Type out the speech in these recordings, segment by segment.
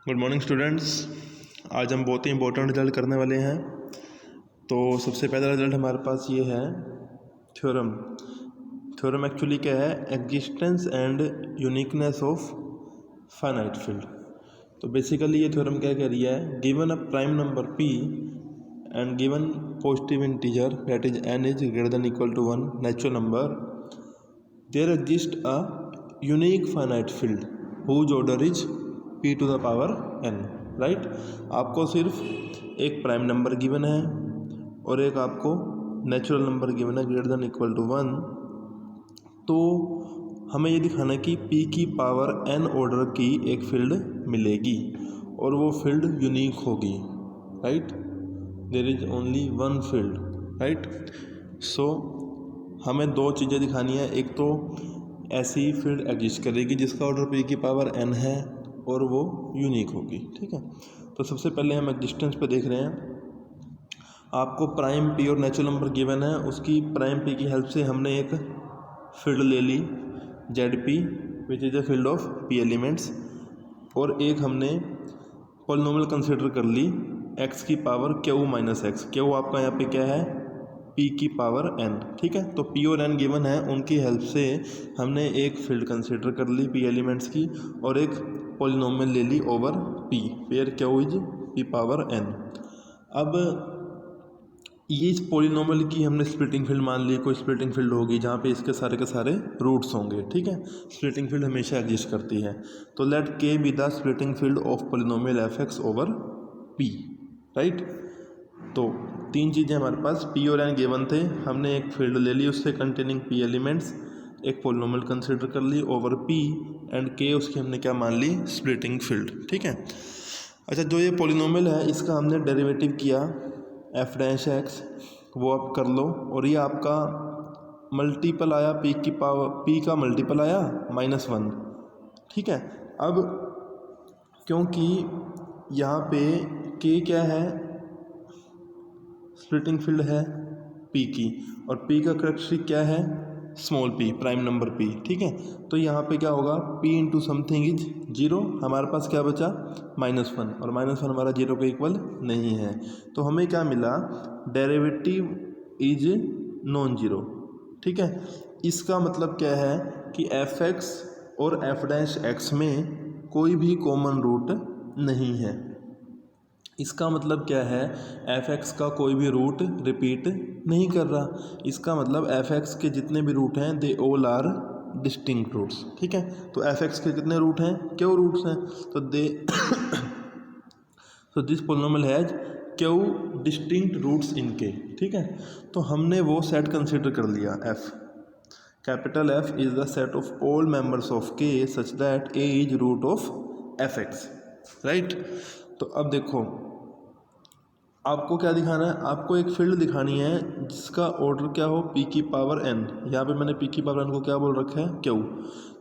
Good morning students. आज हम बहुत ही इंपॉर्टेंट रिजल्ट करने वाले हैं। तो सबसे पहला रिजल्ट हमारे पास ये है थ्योरम। थ्योरम एक्चुअली क्या है? Existence and uniqueness of finite field. तो बेसिकली ये थ्योरम क्या कह रही है? Given a prime number p and given positive integer that is n is greater than equal to 1 natural number, there exist a unique finite field whose order is p to the power n, right. आपको सिर्फ एक prime number given है और एक आपको natural number given है greater than equal to 1। तो हमें ये दिखाना है कि p की पावर n ऑर्डर की एक फील्ड मिलेगी और वो फील्ड यूनिक होगी, right. There is only one field, right. So हमें दो चीज़ें दिखानी है। एक तो ऐसी फील्ड एग्जिस्ट करेगी जिसका ऑर्डर p की पावर n है और वो यूनिक होगी, ठीक है। तो सबसे पहले हम एग्जिस्टेंस पे देख रहे हैं। आपको प्राइम p और नेचुरल नंबर गिवन है, उसकी प्राइम p की हेल्प से हमने एक फील्ड ले ली ZP which is a field of p elements, और एक हमने पॉलिनोमियल कंसिडर कर ली x की power q minus x. q आपका यहाँ पे क्या है? p की पावर n, ठीक है। तो p और n गिवन है, उनकी हेल्प से हमने एक फील्ड कंसिडर कर ली p एलिमेंट्स की और एक पॉलिनोमियल ले ली over p where q is p power n। अब ये इस पॉलिनोमियल की हमने स्प्लिटिंग फील्ड मान ली। कोई स्प्लिटिंग फील्ड होगी जहाँ पे इसके सारे के सारे रूट्स होंगे, ठीक है। स्प्लिटिंग फील्ड हमेशा एग्जिस्ट करती है। तो let k be the splitting field of polynomial f(x) over p, right. तो तीन चीज़ें हमारे पास p और n गिवन थे, हमने एक फील्ड ले ली उससे कंटेनिंग p एलिमेंट्स, एक पॉलिनोमियल कंसिडर कर ली ओवर p एंड k उसकी हमने क्या मान ली? स्प्लिटिंग फील्ड, ठीक है। अच्छा, जो ये पॉलिनोमियल है इसका हमने डेरिवेटिव किया f'(x), वो आप कर लो, और ये आपका मल्टीपल आया p की पावर, p का मल्टीपल आया -1, ठीक है। अब क्योंकि यहाँ पे k क्या है? स्प्लिटिंग फील्ड है p की, और p का कैरेक्टरिस्टिक क्या है? Small p, prime number p, ठीक है। तो यहाँ पे क्या होगा? p इंटू समथिंग इज 0, हमारे पास क्या बचा? -1, और -1 हमारा 0 के इक्वल नहीं है। तो हमें क्या मिला? डेरिवेटिव इज नॉन जीरो, ठीक है। इसका मतलब क्या है कि f(x) और f'(x) में कोई भी कॉमन रूट नहीं है। इसका मतलब क्या है? f(x) का कोई भी रूट रिपीट नहीं कर रहा। इसका मतलब f(x) के जितने भी रूट हैं they all are distinct roots, ठीक है। तो f(x) के कितने रूट हैं? q रूट्स हैं। तो दे तो this polynomial has q distinct roots in k, ठीक है। तो हमने वो सेट कंसिडर कर लिया f। Capital F is the set of all members of k such that a is root of f(x), right. तो अब देखो, आपको क्या दिखाना है? आपको एक फील्ड दिखानी है जिसका ऑर्डर क्या हो? p की पावर n। यहाँ पे मैंने p की पावर n को क्या बोल रखा है? q।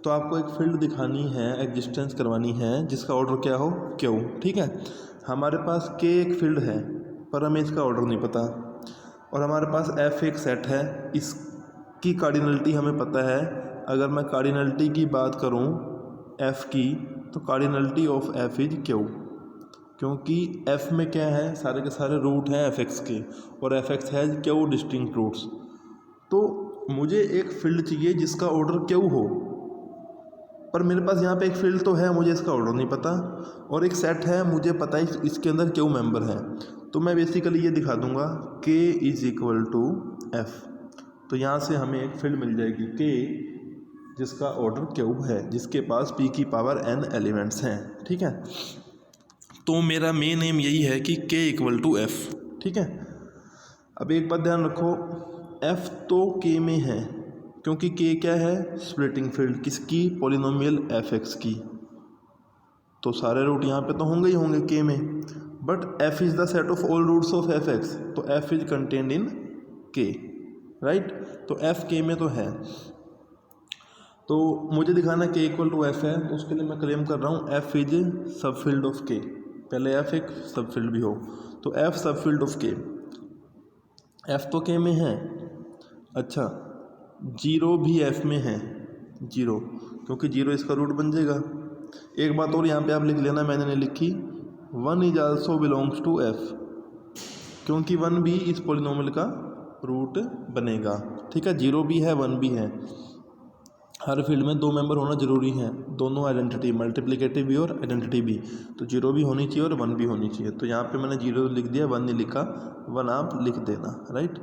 तो आपको एक फील्ड दिखानी है, एग्जिस्टेंस करवानी है जिसका ऑर्डर क्या हो? q, ठीक है। हमारे पास k एक फील्ड है पर हमें इसका ऑर्डर नहीं पता, और हमारे पास f एक सेट है, इसकी कार्डिनलिटी हमें पता है। अगर मैं कार्डिनलिटी की बात करूँ f की, तो cardinality of f is q, क्योंकि f में क्या है? सारे के सारे रूट हैं f(x) के, और f(x) has q distinct roots. तो मुझे एक फील्ड चाहिए जिसका ऑर्डर q हो, पर मेरे पास यहाँ पे एक फील्ड तो है, मुझे इसका ऑर्डर नहीं पता, और एक सेट है, मुझे पता है इसके अंदर q मेंबर है। तो मैं बेसिकली ये दिखा दूंगा k is equal to f। तो यहाँ से हमें एक फील्ड मिल जाएगी k जिसका ऑर्डर q है, जिसके पास p की पावर n एलिमेंट्स हैं, ठीक है। तो मेरा मेन एम यही है कि k इक्वल टू f, ठीक है। अब एक बात ध्यान रखो, f तो k में है क्योंकि k क्या है? स्प्लिटिंग फील्ड किसकी? पॉलिनोमियल f(x) की। तो सारे रूट यहाँ पे तो होंगे ही होंगे k में, but f is the set of all roots of f(x), तो f is contained in k, right. तो f k में तो है। तो मुझे दिखाना k इक्वल टू f है, तो उसके लिए मैं क्लेम कर रहा हूँ f इज सब फील्ड ऑफ k। पहले f एक सब फील्ड भी हो, तो f सब फील्ड ऑफ k। f तो k में है। अच्छा, 0 भी f में है, 0, क्योंकि 0 इसका रूट बन जाएगा। एक बात और यहाँ पे आप लिख लेना, मैंने नहीं लिखी, 1 is also belongs to f, क्योंकि 1 भी इस पॉलिनोमियल का रूट बनेगा। ठीक है, 0 भी है 1 भी है। हर फील्ड में 2 मेंबर होना जरूरी है, दोनों आइडेंटिटी, मल्टीप्लिकेटिव भी और आइडेंटिटी भी। तो 0 भी होनी चाहिए और 1 भी होनी चाहिए। तो यहाँ पे मैंने 0 लिख दिया, 1 नहीं लिखा, 1 आप लिख देना, राइट।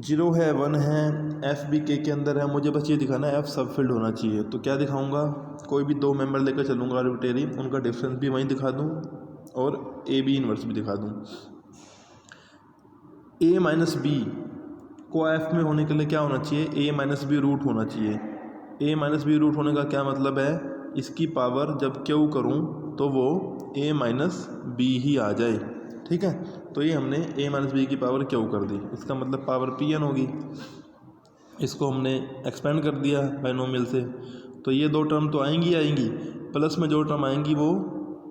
0 है, 1 है, एफ भी के अंदर है, मुझे बस ये दिखाना है एफ सब फील्ड होना चाहिए। तो क्या दिखाऊंगा, कोई भी 2 मेंबर लेकर चलूँगा आर्बिट्रेरी, उनका डिफरेंस भी वहीं दिखा दूँ और ए बी इन्वर्स भी दिखा दूँ। ए माइनस बी को एफ में होने के लिए क्या होना चाहिए, ए माइनस बी रूट होना चाहिए। ए माइनस बी रूट होने का क्या मतलब है, इसकी पावर जब क्यू करूँ तो वो ए माइनस बी ही आ जाए। ठीक है, तो ये हमने ए माइनस बी की पावर क्यू कर दी, इसका मतलब पावर पी एन होगी। इसको हमने एक्सपेंड कर दिया बाइनोमियल से, तो ये 2 टर्म तो आएंगी आएंगी, प्लस में जो टर्म आएंगी वो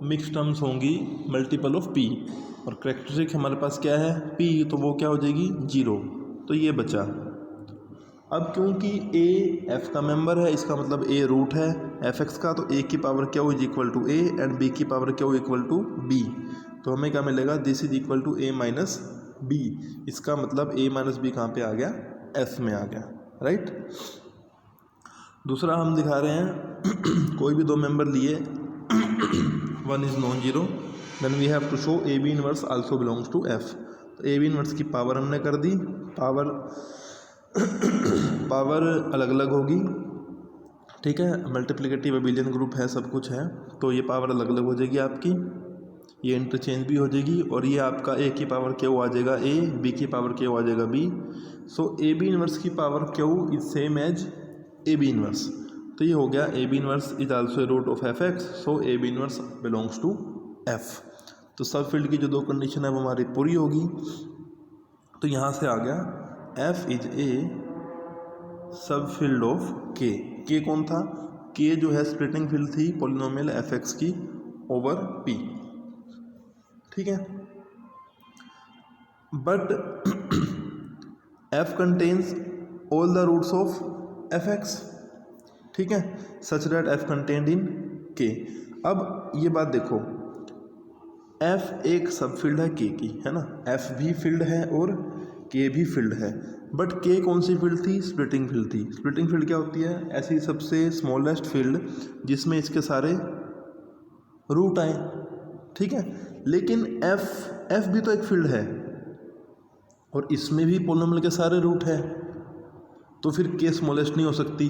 मिक्स टर्म्स होंगी, मल्टीपल ऑफ पी। और करेक्टरिस्टिक हमारे पास क्या है, पी, तो वो क्या हो जाएगी 0। तो ये बचा। अब क्योंकि ए एफ का मेंबर है, इसका मतलब ए रूट है एफ एक्स का, तो ए की power Q is equal to A and B की power Q equal to B. तो हमें क्या मिलेगा, this is equal to A minus B. इसका मतलब ए माइनस बी कहाँ पे आ गया, एफ में आ गया, राइट। दूसरा हम दिखा रहे हैं कोई भी 2 मेंबर लिए, 1 is non zero, then we have to show A B inverse also belongs to F. तो ए बी इनवर्स की पावर हमने कर दी, पावर अलग अलग होगी। ठीक है, मल्टीप्लिकेटिव अबिलियन ग्रुप है, सब कुछ है, तो ये पावर अलग अलग हो जाएगी आपकी, ये इंटरचेंज भी हो जाएगी। और ये आपका ए की पावर क्यू आ जाएगा ए, बी की पावर क्यू आ जाएगा B. So A B inverse की power Q is same as A B inverse. तो ये हो गया A B inverse is also a root of F X, so A B inverse belongs to F. तो सब field की जो 2 condition है वो हमारी पूरी होगी। तो यहाँ से आ गया एफ इज ए सब फील्ड ऑफ के। के कौन था, के जो है स्प्लिटिंग फील्ड थी पॉलिनोमियल एफ एक्स की ओवर पी। ठीक है, but F contains all the roots of F X. ठीक है, such that F contained in K. अब ये बात देखो, एफ एक सब फील्ड है के की, है ना, एफ भी फील्ड है और के भी फील्ड है। बट के कौन सी फील्ड थी, स्प्लिटिंग फील्ड थी। स्प्लिटिंग फील्ड क्या होती है, ऐसी सबसे स्मॉलेस्ट फील्ड जिसमें इसके सारे रूट आए। ठीक है, लेकिन एफ भी तो एक फील्ड है और इसमें भी पॉलिनोमियल के सारे रूट है, तो फिर के स्मॉलेस्ट नहीं हो सकती।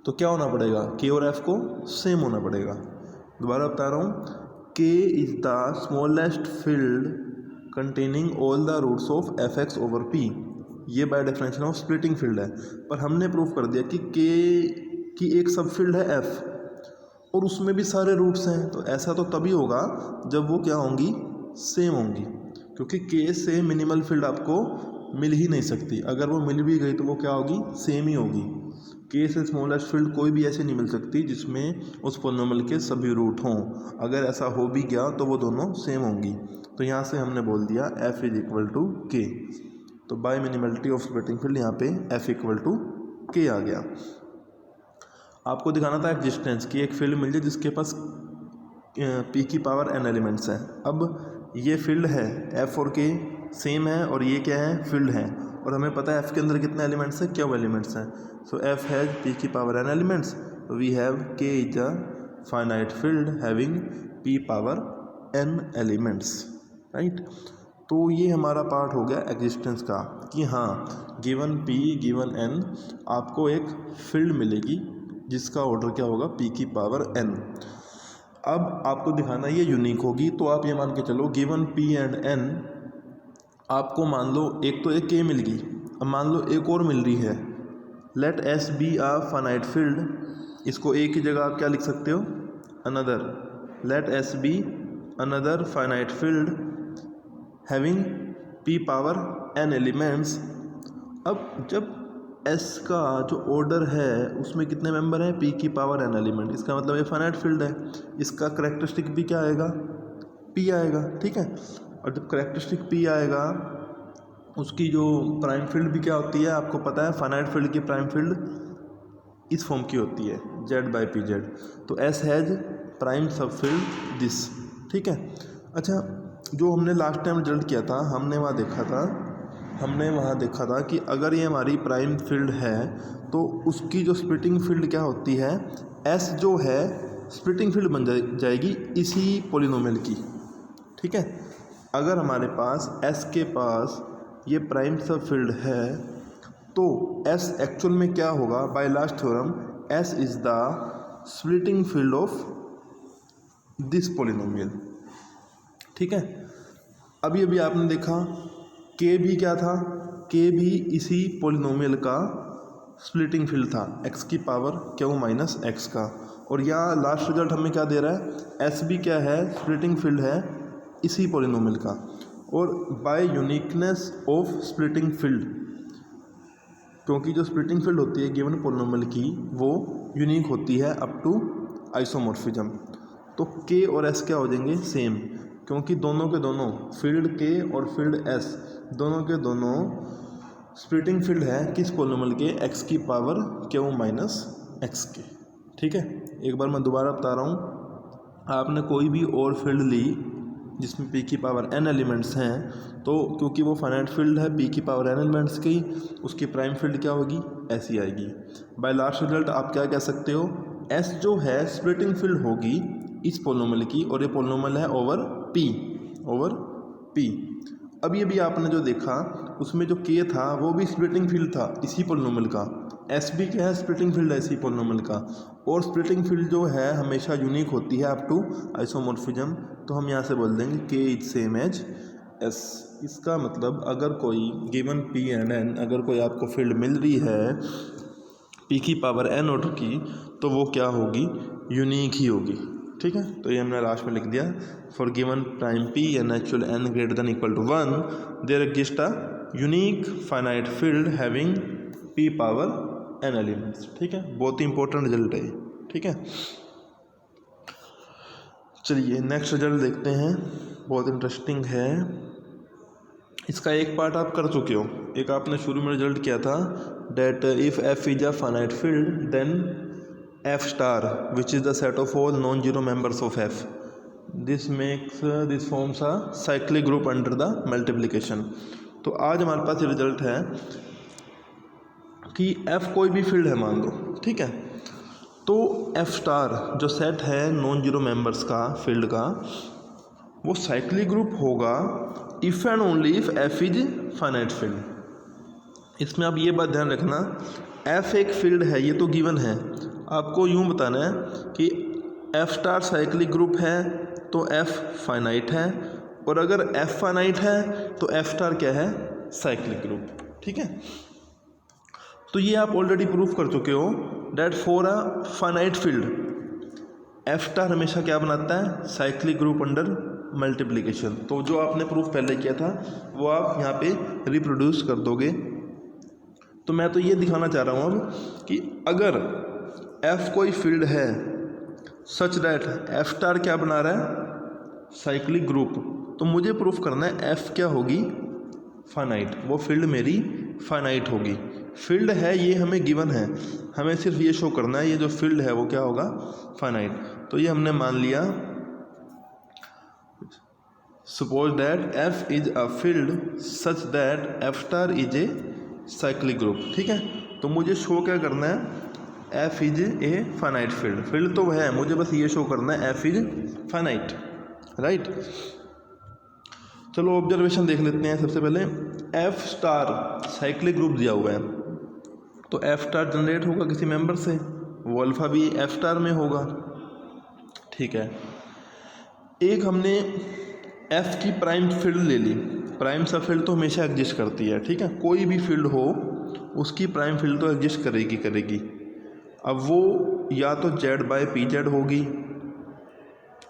तो क्या होना पड़ेगा, के और एफ को सेम होना पड़ेगा। दोबारा बता रहा हूँ, K is the smallest field containing all the roots of F X over P. ये by definition of splitting field है, पर हमने प्रूव कर दिया कि के की एक सब फील्ड है एफ और उसमें भी सारे रूट्स हैं। तो ऐसा तो तभी होगा जब वो क्या होंगी, सेम होंगी, क्योंकि के से मिनिमल फील्ड आपको मिल ही नहीं सकती। अगर वो मिल भी गई तो वो क्या होगी, सेम ही होगी। के से स्मॉलेस्ट फील्ड कोई भी ऐसे नहीं मिल सकती जिसमें उस पॉलिनोमियल के सभी रूट हों। अगर ऐसा हो भी गया तो वो दोनों सेम होंगी। तो यहाँ से हमने बोल दिया एफ इज इक्वल टू के। तो बाय मिनिमलिटी ऑफ स्प्लिटिंग फील्ड यहाँ पे एफ इक्वल टू के आ गया। आपको दिखाना था एग्जिस्टेंस की, एक फील्ड मिल जाए जिसके पास पी की पावर एन एलिमेंट्स हैं। अब ये फील्ड है, एफ और के सेम है और ये क्या है, फील्ड है, और हमें पता है एफ के अंदर कितने एलिमेंट्स हैं, क्यू एलिमेंट्स हैं। सो एफ हैज पी की power N elements, we have K is a finite field having P power N elements, right. तो ये हमारा पार्ट हो गया एग्जिस्टेंस का, कि हाँ गिवन पी गिवन एन आपको एक फील्ड मिलेगी जिसका ऑर्डर क्या होगा, पी की पावर एन। अब आपको दिखाना ये यूनिक होगी, तो आप ये मान के चलो गिवन पी एंड एन, आपको मान लो एक तो एक के मिल गई, अब मान लो एक और मिल रही है, let S be a finite field. इसको ए की जगह आप क्या लिख सकते हो, another, let S be another finite field having P power N elements. अब जब एस का जो ऑर्डर है उसमें कितने मेंबर हैं, पी की पावर एन एलिमेंट, इसका मतलब ये फाइनाइट फील्ड है, इसका करेक्टरिस्टिक भी क्या आएगा, पी आएगा। ठीक है, और जब करेक्टरिस्टिक पी आएगा उसकी जो प्राइम फील्ड भी क्या होती है, आपको पता है फाइनाइट फील्ड की प्राइम फील्ड इस फॉर्म की होती है Z/PZ। तो S has prime subfield this, ठीक है। अच्छा, जो हमने लास्ट टाइम रिजल्ट किया था, हमने वहाँ देखा था कि अगर ये हमारी प्राइम फील्ड है तो उसकी जो स्प्लिटिंग फील्ड क्या होती है, S जो है स्प्लिटिंग फील्ड बन जाएगी इसी पोलिनोमियल की, ठीक है। अगर हमारे पास S के पास ये प्राइम सब फील्ड है तो S एक्चुअल में क्या होगा, by last theorem S is the splitting field of this polynomial, ठीक है। अभी आपने देखा K भी क्या था, K भी इसी पोलिनोमियल का स्प्लिटिंग फील्ड था, x की पावर q माइनस एक्स का। और यहाँ लास्ट रिजल्ट हमें क्या दे रहा है, S भी क्या है, स्प्लिटिंग फील्ड है इसी पोलिनोमियल का। और by uniqueness of splitting field, क्योंकि जो स्प्लिटिंग फील्ड होती है गिवन पोलिनोमियल की वो यूनिक होती है अप टू आइसोमॉर्फिज्म। तो K और S क्या हो जाएंगे, सेम, क्योंकि दोनों के दोनों फील्ड K और फील्ड S दोनों के दोनों स्प्लिटिंग फील्ड है किस पोलिनोमियल के, x की पावर q माइनस एक्स के, ठीक है। एक बार मैं दोबारा बता रहा हूँ, आपने कोई भी और फील्ड ली जिसमें p की पावर n एलिमेंट्स हैं, तो क्योंकि वो फाइनाइट फील्ड है p की पावर n एलिमेंट्स की, उसकी प्राइम फील्ड क्या होगी, ऐसी आएगी। बाय लास्ट रिजल्ट आप क्या कह सकते हो, S जो है स्प्लिटिंग फील्ड होगी इस पोलिनोमियल की, और ये पोलिनोमियल है ओवर p। अभी आपने जो देखा उसमें जो K था वो भी स्प्लिटिंग फील्ड था इसी पोलिनोमियल का, S भी क्या है, स्प्लिटिंग फील्ड है इसी पोलिनोमियल का। और स्प्लिटिंग फील्ड जो है हमेशा यूनिक होती है अप टू आइसोमॉर्फिज्म, तो हम यहाँ से बोल देंगे K is same as S। इसका मतलब अगर कोई गिवन P एंड N, अगर कोई आपको फील्ड मिल रही है P की पावर N ऑर्डर की, तो वो क्या होगी, यूनिक ही होगी, ठीक है। तो ये हमने लास्ट में लिख दिया, for given prime P and actual N greater than equal to 1 there exist a unique finite field having P power N elements, ठीक है। बहुत ही इंपॉर्टेंट रिजल्ट है, ठीक है। चलिए नेक्स्ट रिजल्ट देखते हैं, बहुत इंटरेस्टिंग है। इसका एक पार्ट आप कर चुके हो, एक आपने शुरू में रिजल्ट किया था, that if F is a finite field then F star which is the set of all non zero members of F, this forms a cyclic group under the multiplication. तो आज हमारे पास ये रिजल्ट है कि F कोई भी field है मान लो, ठीक है। तो F स्टार जो सेट है नॉन जीरो मेंबर्स का फील्ड का, वो साइक्लिक ग्रुप होगा if and only if F is finite field. इसमें आप ये बात ध्यान रखना, F एक फील्ड है, ये तो गिवन है, आपको यूँ बताना है कि F स्टार साइक्लिक ग्रुप है तो F फाइनाइट है, और अगर F फाइनाइट है तो F स्टार क्या है, साइक्लिक ग्रुप, ठीक है। तो ये आप ऑलरेडी प्रूफ कर चुके हो that for a finite field F star हमेशा क्या बनाता है, साइक्लिक ग्रुप अंडर मल्टीप्लिकेशन। तो जो आपने प्रूफ पहले किया था वो आप यहाँ पे रिप्रोड्यूस कर दोगे। तो मैं तो ये दिखाना चाह रहा हूँ अब कि अगर F कोई फील्ड है सच दैट F स्टार क्या बना रहा है, साइक्लिक ग्रुप, तो मुझे प्रूफ करना है F क्या होगी, फाइनाइट, वो फील्ड मेरी फाइनाइट होगी। फील्ड है ये हमें गिवन है, हमें सिर्फ ये शो करना है ये जो फील्ड है वो क्या होगा, फाइनाइट। तो ये हमने मान लिया, suppose that F is a field such that F star is a cyclic group, ठीक है। तो मुझे शो क्या करना है, F is a finite field, field तो है, मुझे बस ये शो करना है F इज फाइनाइट, राइट। चलो ऑब्जर्वेशन देख लेते हैं। सबसे पहले F स्टार साइक्लिक ग्रुप दिया हुआ है, तो F स्टार जनरेट होगा किसी मेंबर से, वो अल्फ़ा भी F स्टार में होगा, ठीक है। एक हमने F की प्राइम फील्ड ले ली, प्राइम सब फील्ड तो हमेशा एग्जिस्ट करती है, ठीक है, कोई भी फील्ड हो उसकी प्राइम फील्ड तो एग्जिस्ट करेगी। अब वो या तो Z/PZ होगी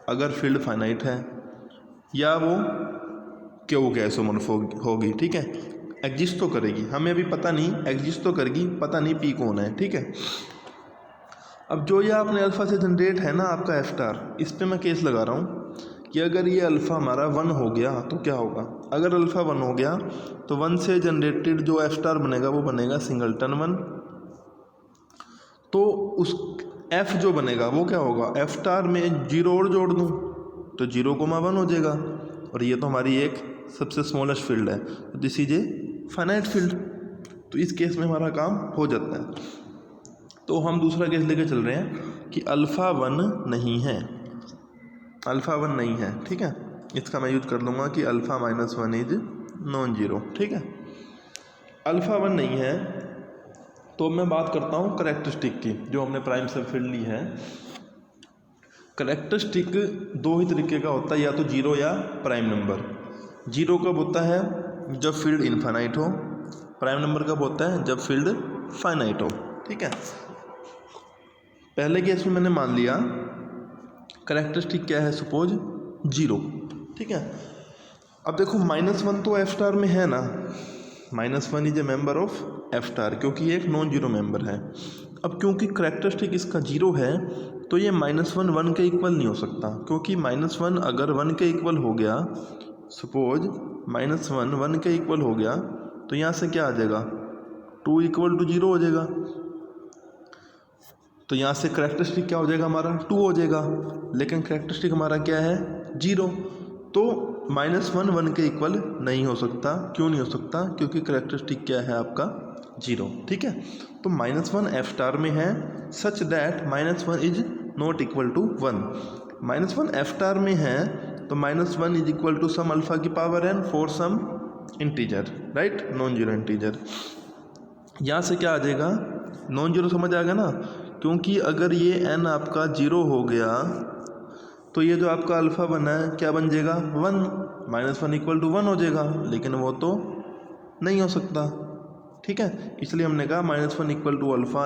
अगर फील्ड फाइनाइट है, या वो Q आइसोमॉर्फ होगी, ठीक है, एग्जिस्ट तो करेगी, हमें अभी पता नहीं, एग्जिस्ट तो करेगी, पता नहीं P कौन है, ठीक है। अब जो ये आपने अल्फ़ा से जनरेट है ना आपका F स्टार, इस पर मैं केस लगा रहा हूँ कि अगर ये अल्फ़ा हमारा 1 हो गया तो क्या होगा, अगर अल्फ़ा 1 हो गया तो 1 से जनरेटेड जो F स्टार बनेगा वो बनेगा सिंगलटन 1। तो उस f जो बनेगा वो क्या होगा, f स्टार में 0 और जोड़ दूँ तो 0,1 हो जाएगा, और ये तो हमारी एक सबसे स्मॉलेस्ट फील्ड है, तो this is a finite field. तो इस केस में हमारा काम हो जाता है। तो हम दूसरा केस लेके चल रहे हैं कि अल्फ़ा 1 नहीं है, अल्फ़ा 1 नहीं है, ठीक है। इसका मैं यूज कर लूँगा कि अल्फ़ा -1 इज नॉन जीरो, ठीक है। अल्फ़ा 1 नहीं है तो मैं बात करता हूँ करैक्टरिस्टिक की, जो हमने प्राइम सब फील्ड ली है। करैक्टरिस्टिक दो ही तरीके का होता है, या तो जीरो या प्राइम नंबर। जीरो कब होता है, जब फील्ड इनफाइनाइट हो। प्राइम नंबर कब होता है, जब फील्ड फाइनाइट हो, ठीक है। पहले केस में मैंने मान लिया करैक्टरिस्टिक क्या है, सपोज 0, ठीक है। अब देखो -1 तो एफ स्टार में है ना, -1 is a member of F star, क्योंकि ये एक नॉन जीरो मेंबर है। अब क्योंकि करैक्टरिस्टिक इसका 0 है तो ये -1 1 के इक्वल नहीं हो सकता, क्योंकि -1 अगर 1 के इक्वल हो गया, सपोज -1 1 के इक्वल हो गया, तो यहाँ से क्या आ जाएगा, 2 = 0 हो जाएगा। तो यहाँ से करैक्टरिस्टिक क्या हो जाएगा हमारा, 2 हो जाएगा, लेकिन करैक्टरिस्टिक हमारा क्या है, 0। तो -1 1 के इक्वल नहीं हो सकता। क्यों नहीं हो सकता, क्योंकि करैक्टरिस्टिक क्या है आपका, 0, ठीक है। तो -1 एफ स्टार में है such that -1 is not equal to 1। -1 F star में है तो -1 is equal to some alpha की power n for some integer, right, non zero integer. यहाँ से क्या आ जाएगा, नॉन जीरो समझ आ गया ना, क्योंकि अगर ये n आपका 0 हो गया तो ये जो आपका अल्फ़ा बना है क्या बन जाएगा, 1, -1 = 1 हो जाएगा, लेकिन वो तो नहीं हो सकता, ठीक है। इसलिए हमने कहा -1 = alpha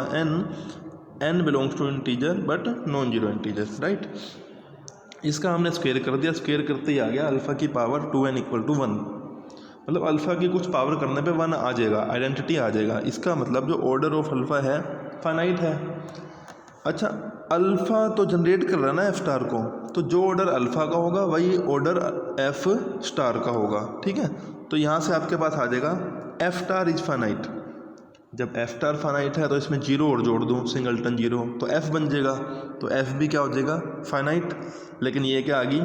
n belongs to integer but non zero integer, right. इसका हमने स्क्वायर कर दिया, स्क्वायर करते ही आ गया अल्फ़ा की पावर 2n = 1, मतलब अल्फ़ा की कुछ पावर करने पे 1 आ जाएगा, आइडेंटिटी आ जाएगा। इसका मतलब जो ऑर्डर ऑफ अल्फ़ा है फाइनाइट है। अच्छा, अल्फ़ा तो जनरेट कर रहा है ना एफ स्टार को, तो जो ऑर्डर अल्फ़ा का होगा वही ऑर्डर एफ स्टार का होगा, ठीक है। तो यहाँ से आपके पास आ जाएगा एफ स्टार इज फाइनाइट। जब एफ स्टार फाइनाइट है तो इसमें 0 और जोड़ दूँ, सिंगलटन 0, तो एफ बन जाएगा, तो एफ भी क्या हो जाएगा, फाइनाइट। लेकिन ये क्या आ गई,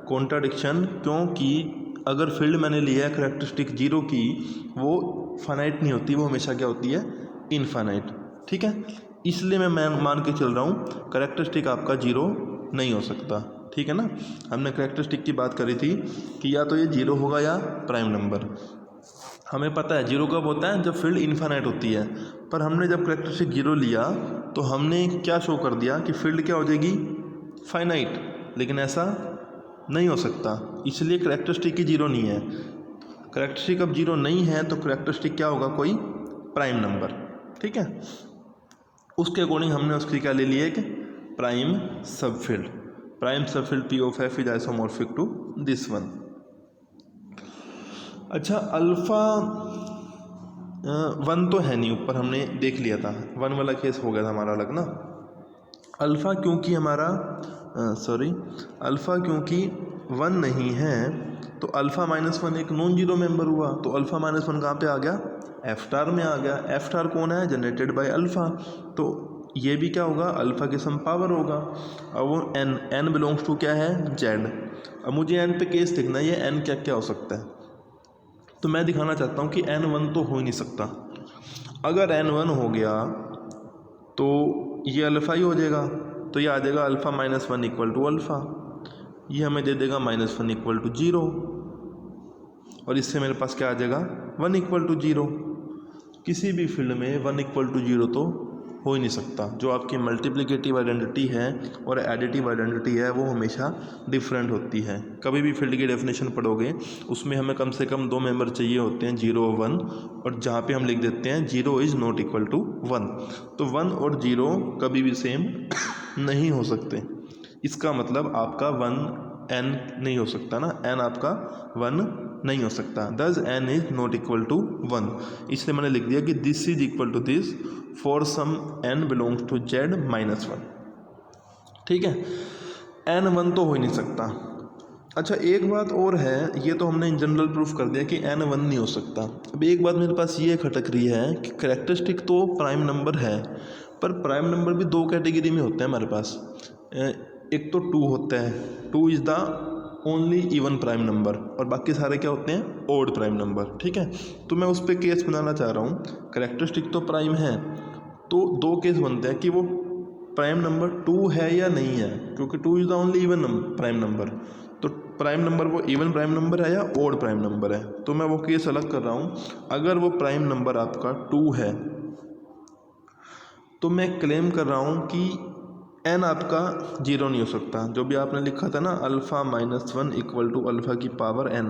कॉन्ट्राडिक्शन, क्योंकि अगर फील्ड मैंने लिया है करैक्टरिस्टिक 0 की, वो फाइनाइट नहीं होती, वो हमेशा क्या होती है, इनफाइनाइट, ठीक है। इसलिए मैं मान के चल रहा हूँ करैक्टरिस्टिक आपका 0 नहीं हो सकता, ठीक है ना। हमने करैक्टरिस्टिक की बात करी थी कि या तो ये 0 होगा या प्राइम नंबर। हमें पता है 0 कब होता है, जब फील्ड इनफाइनाइट होती है, पर हमने जब करैक्टरिस्टिक 0 लिया तो हमने क्या शो कर दिया कि फील्ड क्या हो जाएगी, फाइनाइट, लेकिन ऐसा नहीं हो सकता, इसलिए करैक्टरिस्टिक की 0 नहीं है। करैक्टरिस्टिक अब 0 नहीं है तो करैक्टरिस्टिक क्या होगा, कोई प्राइम नंबर, ठीक है। उसके अकॉर्डिंग हमने उसकी क्या ले ली, एक prime subfield. Prime subfield P of f is isomorphic to this one. अच्छा, अल्फ़ा 1 तो है नहीं, ऊपर हमने देख लिया था, 1 वाला केस हो गया था हमारा अलग ना। अल्फ़ा क्योंकि हमारा अल्फ़ा क्योंकि 1 नहीं है तो अल्फ़ा -1 एक नॉन जीरो मेंबर हुआ, तो अल्फ़ा -1 कहाँ पे आ गया, एफ स्टार में आ गया। एफ स्टार कौन है, जनरेटेड बाय अल्फ़ा, तो ये भी क्या होगा, अल्फ़ा के सम पावर होगा। अब वो n बिलोंग्स टू क्या है, z। अब मुझे n पे केस देखना है, ये n क्या क्या हो सकता है, तो मैं दिखाना चाहता हूँ कि n 1 तो हो ही नहीं सकता। अगर n 1 हो गया तो ये अल्फ़ा ही हो जाएगा, तो ये आ जाएगा अल्फ़ा -1 = अल्फ़ा, ये हमें दे देगा -1 = 0, और इससे मेरे पास क्या आ जाएगा, 1 = 0। किसी भी फील्ड में 1 = 0 तो हो ही नहीं सकता। जो आपकी मल्टीप्लिकेटिव आइडेंटिटी है और एडिटिव आइडेंटिटी है वो हमेशा डिफरेंट होती है। कभी भी फील्ड की डेफिनेशन पढ़ोगे उसमें हमें कम से कम 2 मेंबर चाहिए होते हैं, 0 और 1, और जहाँ पे हम लिख देते हैं 0 इज़ नॉट इक्वल टू 1, तो 1 और 0 कभी भी सेम नहीं हो सकते। इसका मतलब आपका 1n नहीं हो सकता ना, n आपका 1 नहीं हो सकता, thus n is not equal to 1। इसलिए मैंने लिख दिया कि this is equal to this for some n belongs to z -1, ठीक है। n 1 तो हो ही नहीं सकता। अच्छा, एक बात और है, ये तो हमने इन जनरल प्रूफ कर दिया कि n 1 नहीं हो सकता। अब एक बात मेरे पास ये खटक रही है कि करैक्टरिस्टिक तो प्राइम नंबर है, पर प्राइम नंबर भी दो कैटेगरी में होते हैं हमारे पास। एक तो 2 होता है, 2 is the only even prime number, और बाकी सारे क्या होते हैं, ओड प्राइम नंबर। ठीक है, तो मैं उस पर केस बनाना चाह रहा हूँ। कैरेक्टरिस्टिक तो प्राइम है, तो दो केस बनते हैं कि वो प्राइम नंबर 2 है या नहीं है, क्योंकि 2 is the only even prime number. तो प्राइम नंबर वो इवन प्राइम नंबर है या ओड प्राइम नंबर है, तो मैं वो केस अलग कर रहा हूँ। अगर वो प्राइम नंबर आपका 2 है तो मैं क्लेम कर रहा हूँ कि n आपका 0 नहीं हो सकता। जो भी आपने लिखा था ना अल्फ़ा -1 इक्वल टू अल्फ़ा की पावर n,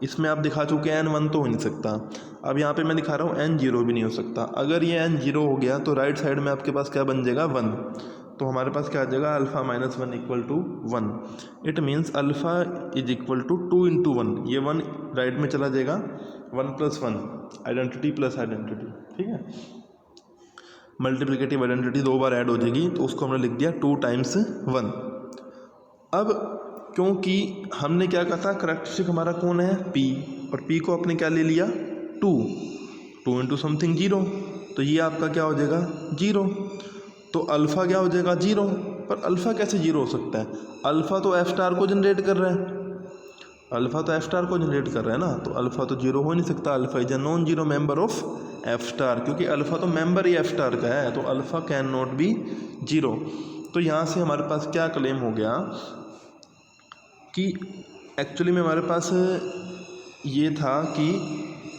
इसमें आप दिखा चुके हैं n 1 तो हो नहीं सकता। अब यहाँ पे मैं दिखा रहा हूँ n 0 भी नहीं हो सकता। अगर ये n 0 हो गया तो राइट साइड में आपके पास क्या बन जाएगा, 1। तो हमारे पास क्या आ जाएगा, alpha -1 equal to 1। It means alpha is equal to 2 into 1। ये 1 राइट में चला जाएगा, 1 + 1 आइडेंटिटी प्लस आइडेंटिटी। ठीक है, मल्टीप्लिकेटिव आइडेंटिटी 2 बार ऐड हो जाएगी, तो उसको हमने लिख दिया 2 × 1। अब क्योंकि हमने क्या कहा था, कैरेक्टरिस्टिक हमारा कौन है, p, और p को आपने क्या ले लिया, 2 इंटू समथिंग 0, तो ये आपका क्या हो जाएगा, 0। तो अल्फ़ा क्या हो जाएगा, 0। पर अल्फ़ा कैसे 0 हो सकता है, अल्फ़ा तो f स्टार को जनरेट कर रहा है, अल्फ़ा तो f स्टार को जनरेट कर रहा है ना, तो अल्फ़ा तो 0 हो नहीं सकता। Alpha is a non zero member of f star, क्योंकि अल्फ़ा तो मेंबर ही f स्टार का है, तो अल्फ़ा कैन नॉट बी 0। तो यहाँ से हमारे पास क्या क्लेम हो गया कि एक्चुअली में हमारे पास ये था कि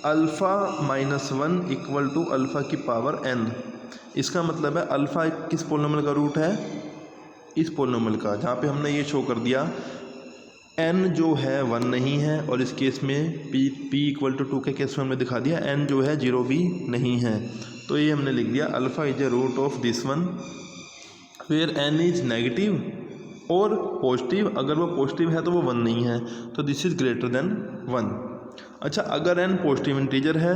अल्फ़ा -1 इक्वल टू अल्फ़ा की पावर n। इसका मतलब है अल्फ़ा किस पोलिनोमियल का रूट है, इस पोलिनोमियल का, जहाँ पे हमने ये शो कर दिया n जो है 1 नहीं है, और इस केस में p इक्वल टू 2 के केस में हमने दिखा दिया n जो है 0 भी नहीं है। तो ये हमने लिख दिया alpha is a root of this one where n is negative और पॉजिटिव। अगर वो पॉजिटिव है तो वो 1 नहीं है, तो दिस इज ग्रेटर देन 1। अच्छा, अगर n पॉजिटिव इंटीजर है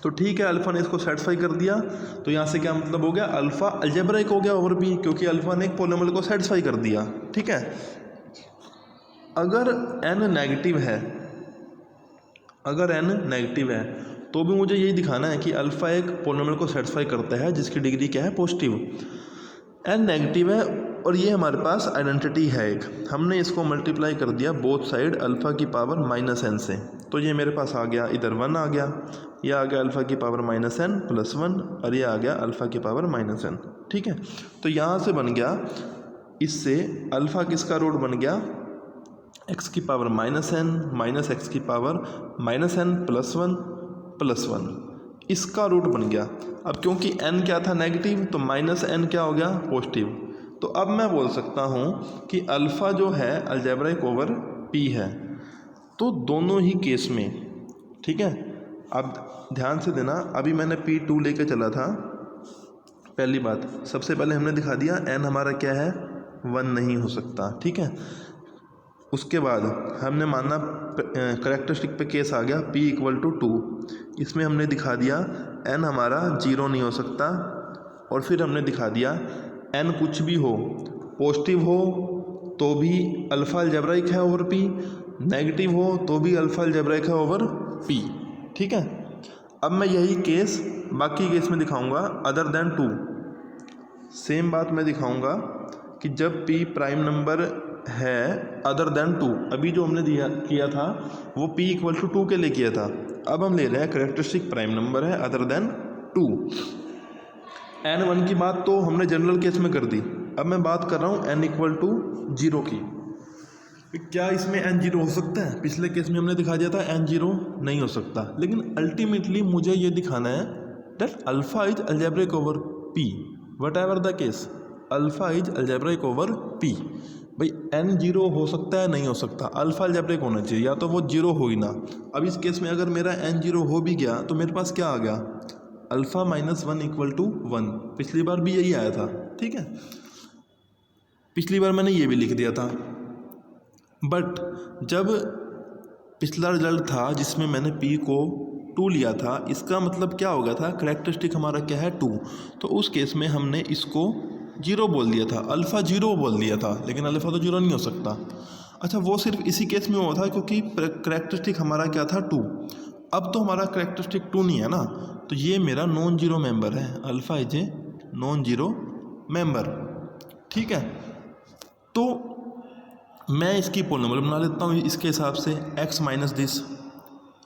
तो ठीक है, अल्फ़ा ने इसको सेटिस्फाई कर दिया, तो यहाँ से क्या मतलब हो गया, अल्फ़ा अलजेब्रिक हो गया ओवर p, क्योंकि अल्फ़ा ने एक पोलिनोमियल को सेटिस्फाई कर दिया। ठीक है, अगर n नेगेटिव है, अगर n नेगेटिव है तो भी मुझे यही दिखाना है कि अल्फ़ा एक पोलिनोमियल को सेटिस्फाई करता है जिसकी डिग्री क्या है, पॉजिटिव। n नेगेटिव है और ये हमारे पास आइडेंटिटी है एक, हमने इसको मल्टीप्लाई कर दिया बोथ साइड अल्फ़ा की पावर -n से, तो ये मेरे पास आ गया, इधर 1 आ गया, ये आ गया अल्फ़ा की पावर -n + 1, और ये आ गया अल्फ़ा की पावर -n। ठीक है, तो यहाँ से बन गया, इससे अल्फ़ा किसका रूट बन गया, x की पावर -n माइनस x की पावर -n + 1 + 1, इसका रूट बन गया। अब क्योंकि n क्या था, नेगेटिव, तो -n क्या हो गया, पॉजिटिव। तो अब मैं बोल सकता हूँ कि अल्फ़ा जो है अलजेब्रिक ओवर p है। तो दोनों ही केस में, ठीक है, अब ध्यान से देना, अभी मैंने p2 लेके चला था। पहली बात, सबसे पहले हमने दिखा दिया n हमारा क्या है, 1 नहीं हो सकता। ठीक है, उसके बाद हमने माना कैरेक्टरिस्टिक पे केस आ गया p = 2, इसमें हमने दिखा दिया n हमारा 0 नहीं हो सकता, और फिर हमने दिखा दिया n कुछ भी हो, पॉजिटिव हो तो भी अल्फ़ा अलजेब्रिक है ओवर p, नेगेटिव हो तो भी अल्फ़ा अलजेब्रिक है ओवर p। ठीक है, अब मैं यही केस बाकी केस में दिखाऊंगा अदर देन 2। सेम बात मैं दिखाऊंगा कि जब p प्राइम नंबर है अदर देन 2, अभी जो हमने किया था वो p = 2 के लिए किया था, अब हम ले रहे हैं कैरेक्टरिस्टिक प्राइम नंबर है अदर देन 2। n1 की बात तो हमने जनरल केस में कर दी, अब मैं बात कर रहा हूँ n = 0 की। क्या इसमें n 0 हो सकता है, पिछले केस में हमने दिखा दिया था n 0 नहीं हो सकता, लेकिन अल्टीमेटली मुझे ये दिखाना है that alpha is algebraic over p, what ever the case, alpha is algebraic over p। भाई n 0 हो सकता है, नहीं हो सकता, अल्फ़ा अलजेब्रिक होना चाहिए, या तो वो 0 हो ही ना। अब इस केस में अगर मेरा n 0 हो भी गया तो मेरे पास क्या आ गया, अल्फ़ा -1 = 1। पिछली बार भी यही आया था। ठीक है, पिछली बार मैंने ये भी लिख दिया था, बट जब पिछला रिजल्ट था जिसमें मैंने p को 2 लिया था, इसका मतलब क्या हो गया था, कैरेक्टरिस्टिक हमारा क्या है 2, तो उस केस में हमने इसको 0 बोल दिया था, अल्फ़ा 0 बोल दिया था, लेकिन अल्फ़ा तो 0 नहीं हो सकता। अच्छा, वो सिर्फ इसी केस में हुआ था क्योंकि कैरेक्टरिस्टिक हमारा क्या था 2। अब तो हमारा कैरेक्टरिस्टिक 2 नहीं है ना, तो ये मेरा नॉन जीरो मेंबर है, alpha is a non zero member. ठीक है, तो मैं इसकी पोलिनोमियल बना लेता हूँ इसके हिसाब से, x माइनस दिस,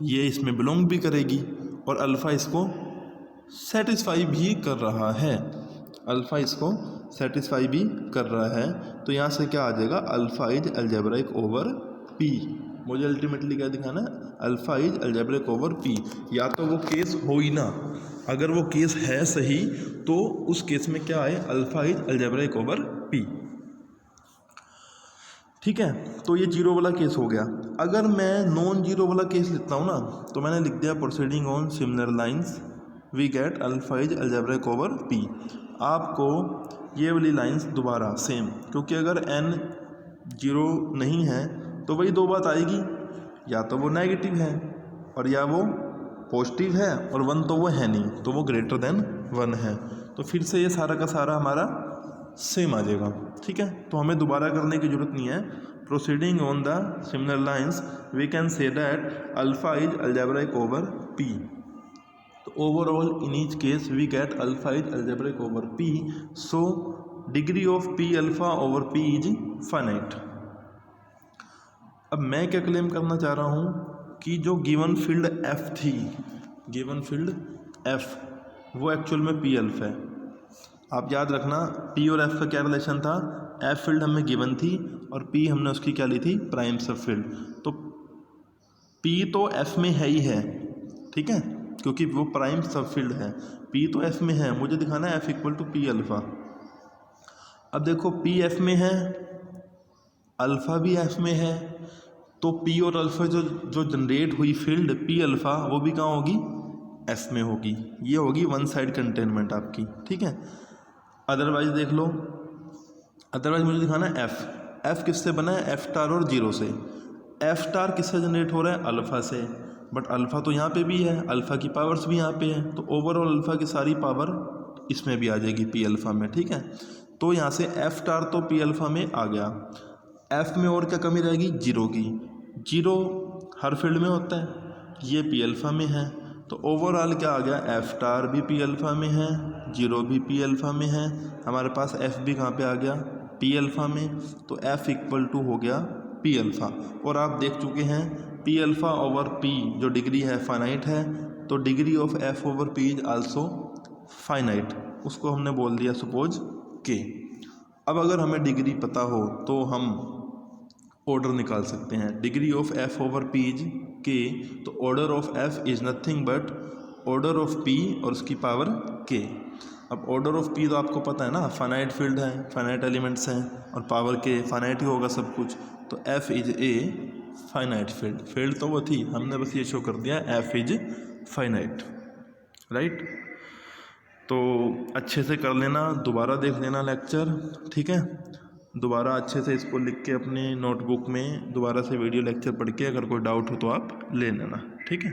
ये इसमें बिलोंग भी करेगी और अल्फ़ा इसको सेटिस्फाई भी कर रहा है, अल्फ़ा इसको सेटिस्फाई भी कर रहा है। तो यहाँ से क्या आ जाएगा, alpha is algebraic over P. मुझे अल्टीमेटली क्या दिखाना है, alpha is algebraic over P. या तो वो केस हो ही ना, अगर वो केस है सही तो उस केस में क्या आए, alpha is algebraic over P. ठीक है, तो ये जीरो वाला केस हो गया। अगर मैं नॉन जीरो वाला केस लिखता हूँ ना, तो मैंने लिख दिया proceeding on similar lines we get alpha is algebraic over P. आपको ये वाली लाइंस दोबारा सेम, क्योंकि अगर n जीरो नहीं है तो वही दो बात आएगी, या तो वो नेगेटिव है और या वो पॉजिटिव है, और 1 तो वो है नहीं, तो वो ग्रेटर देन 1 है। तो फिर से ये सारा का सारा हमारा सेम आ जाएगा। ठीक है, तो हमें दोबारा करने की ज़रूरत नहीं है। Proceeding on the similar lines we can say that alpha is algebraic over P. तो overall in each case we get alpha is algebraic over P, so degree of P alpha over P is finite. अब मैं क्या claim करना चाह रहा हूँ कि जो गिवन फील्ड एफ थी, गिवन फील्ड एफ, वो एक्चुअल में पी अल्फ़ा है। आप याद रखना पी और एफ का क्या रिलेशन था, एफ फील्ड हमें गिवन थी और पी हमने उसकी क्या ली थी, प्राइम सब फील्ड। तो पी तो एफ में है ही है, ठीक है, क्योंकि वो प्राइम सब फील्ड है। पी तो एफ में है, मुझे दिखाना है F equal to P alpha. अब देखो पी एफ में है, अल्फ़ा भी एफ में है, तो पी और अल्फ़ा जो जनरेट हुई फील्ड पी अल्फ़ा, वो भी कहाँ होगी, एफ में होगी। ये होगी वन साइड कंटेनमेंट आपकी। ठीक है, अदरवाइज देख लो, अदरवाइज मुझे दिखाना है एफ। एफ किससे बना है, एफ स्टार और जीरो से। एफ स्टार किससे जनरेट हो रहा है, अल्फ़ा से, बट अल्फ़ा तो यहाँ पे भी है, अल्फ़ा की पावर्स भी यहाँ पे है, तो ओवरऑल अल्फ़ा की सारी पावर इसमें भी आ जाएगी पी अल्फ़ा में। ठीक है, तो यहाँ से एफ स्टार तो पी अल्फ़ा में आ गया। एफ में और क्या कमी रहेगी, जीरो की। जीरो हर फील्ड में होता है, ये पी अल्फ़ा में है, तो ओवरऑल क्या आ गया, एफ स्टार भी पी अल्फ़ा में है, जीरो भी पी अल्फ़ा में है, हमारे पास एफ भी कहाँ पे आ गया, पी अल्फ़ा में। तो एफ इक्वल टू हो गया पी अल्फ़ा। और आप देख चुके हैं पी अल्फ़ा ओवर पी जो डिग्री है फाइनाइट है, तो degree of F over P is also finite, उसको हमने बोल दिया सपोज के। अब अगर हमें डिग्री पता हो तो हम ऑर्डर निकाल सकते हैं। Degree of F over P is के, तो order of F is nothing but order of P और उसकी पावर के। अब ऑर्डर ऑफ पी तो आपको पता है ना, फाइनाइट फील्ड है, फाइनाइट एलिमेंट्स हैं, और पावर के फाइनाइट ही होगा सब कुछ, तो F is a finite field. Field तो वो थी, हमने बस ये शो कर दिया एफ इज फाइनाइट, राइट। तो अच्छे से कर लेना, दोबारा देख लेना लेक्चर, ठीक है, दोबारा अच्छे से इसको लिख के अपने नोटबुक में दोबारा से वीडियो लेक्चर पढ़ के अगर कोई डाउट हो तो आप ले लेना, ठीक है।